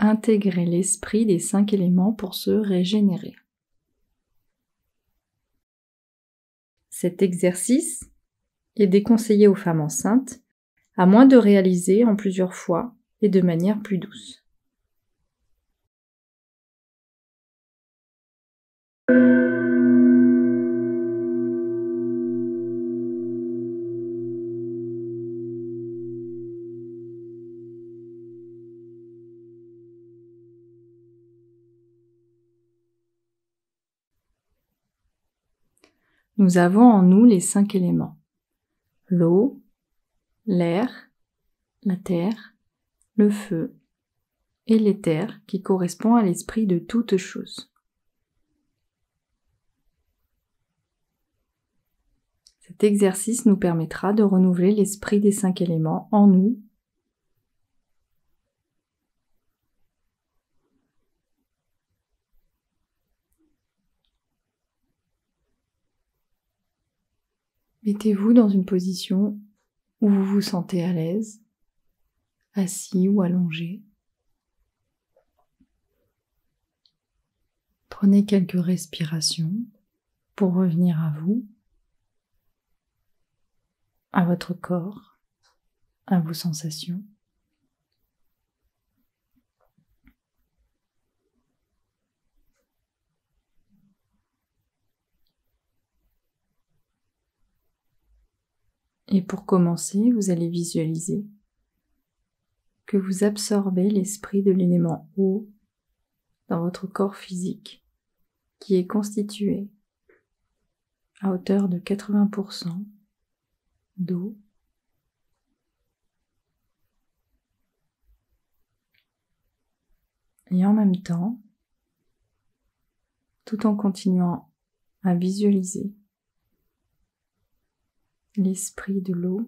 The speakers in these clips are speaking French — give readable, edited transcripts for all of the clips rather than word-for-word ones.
intégrer l'esprit des 5 éléments pour se régénérer. Cet exercice est déconseillé aux femmes enceintes, à moins de réaliser en plusieurs fois et de manière plus douce. Nous avons en nous les 5 éléments: l'eau, l'air, la terre, le feu et l'éther qui correspond à l'esprit de toute chose. Cet exercice nous permettra de renouveler l'esprit des 5 éléments en nous. Mettez-vous dans une position où vous vous sentez à l'aise, assis ou allongé. Prenez quelques respirations pour revenir à vous, à votre corps, à vos sensations. Et pour commencer, vous allez visualiser que vous absorbez l'esprit de l'élément eau dans votre corps physique, qui est constitué à hauteur de 80% d'eau. Et en même temps, tout en continuant à visualiser l'esprit de l'eau,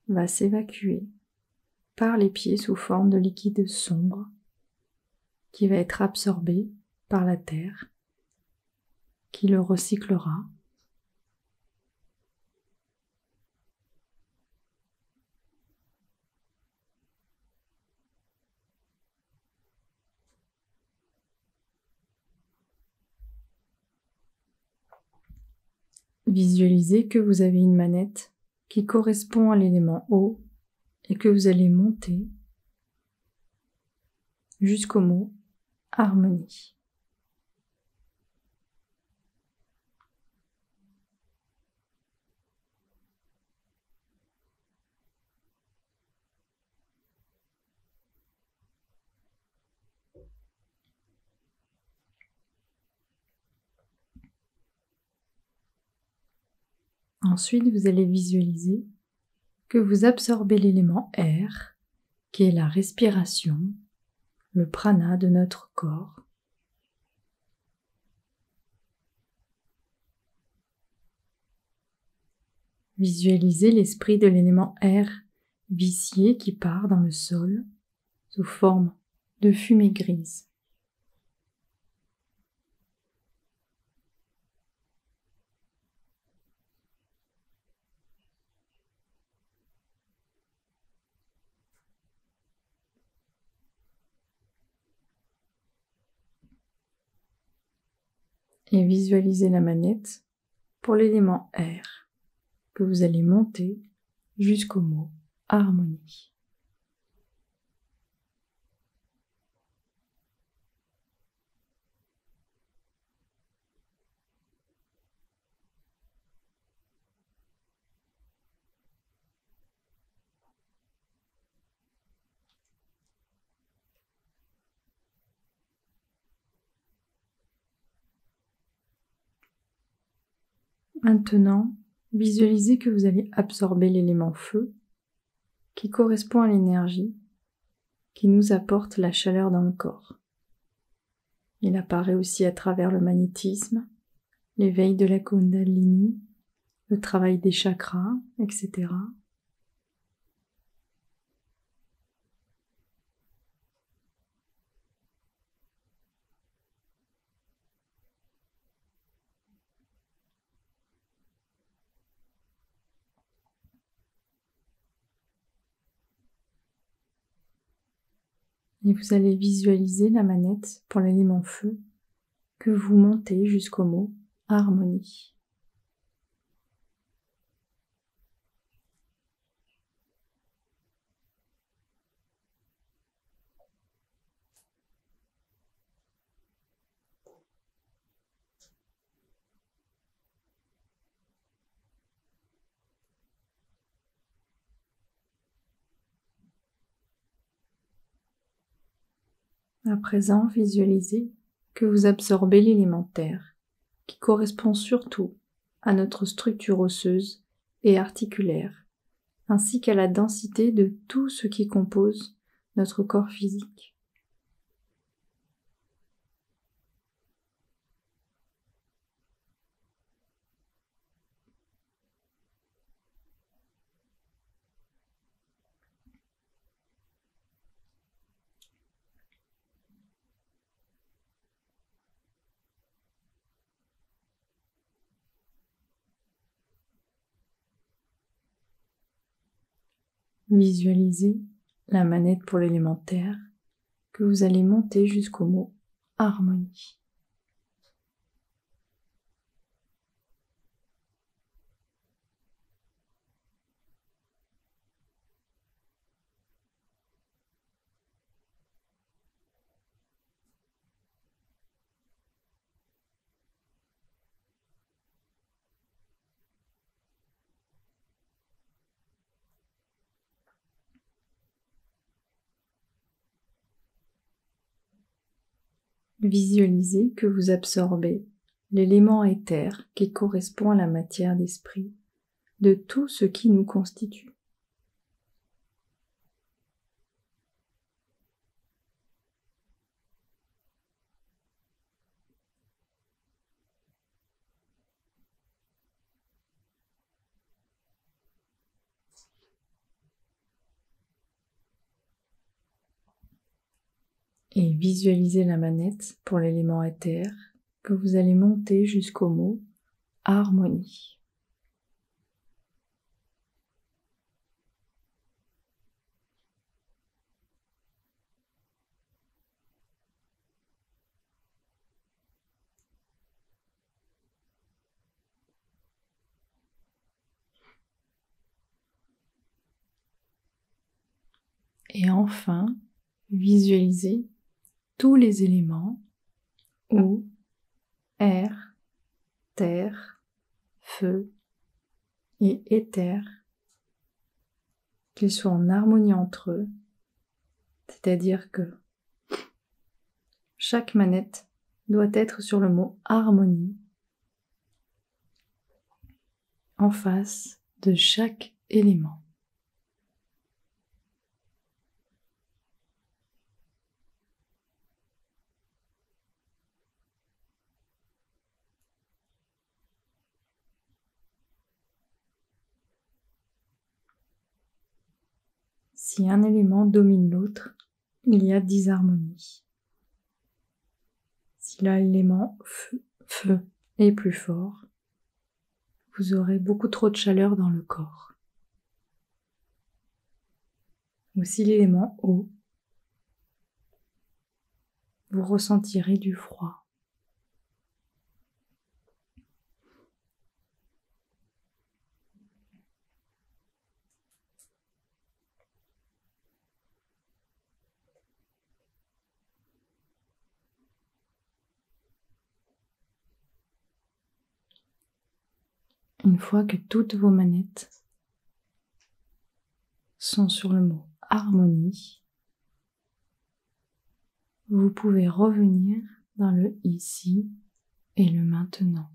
va s'évacuer par les pieds sous forme de liquide sombre qui va être absorbé par la terre, qui le recyclera. Visualisez que vous avez une manette qui correspond à l'élément eau et que vous allez monter jusqu'au mot harmonie. Ensuite, vous allez visualiser que vous absorbez l'élément air, qui est la respiration, le prana de notre corps. Visualisez l'esprit de l'élément air vicié qui part dans le sol sous forme de fumée grise. Et visualisez la manette pour l'élément air que vous allez monter jusqu'au mot harmonie. Maintenant, visualisez que vous allez absorber l'élément feu qui correspond à l'énergie qui nous apporte la chaleur dans le corps. Il apparaît aussi à travers le magnétisme, l'éveil de la Kundalini, le travail des chakras, etc. Et vous allez visualiser la manette pour l'élément feu que vous montez jusqu'au mot harmonie. À présent, visualisez que vous absorbez l'élément terre, qui correspond surtout à notre structure osseuse et articulaire, ainsi qu'à la densité de tout ce qui compose notre corps physique. Visualisez la manette pour l'élément terre que vous allez monter jusqu'au mot harmonie. Visualisez que vous absorbez l'élément éther qui correspond à la matière d'esprit de tout ce qui nous constitue. Et visualisez la manette pour l'élément éther que vous allez monter jusqu'au mot harmonie. Et enfin, visualisez tous les éléments eau, air, terre, feu et éther, qu'ils soient en harmonie entre eux, c'est-à-dire que chaque manette doit être sur le mot harmonie en face de chaque élément. Si un élément domine l'autre, il y a disharmonie. Si l'élément feu est plus fort, vous aurez beaucoup trop de chaleur dans le corps. Ou si l'élément eau, vous ressentirez du froid. Une fois que toutes vos manettes sont sur le mot harmonie, vous pouvez revenir dans le ici et le maintenant.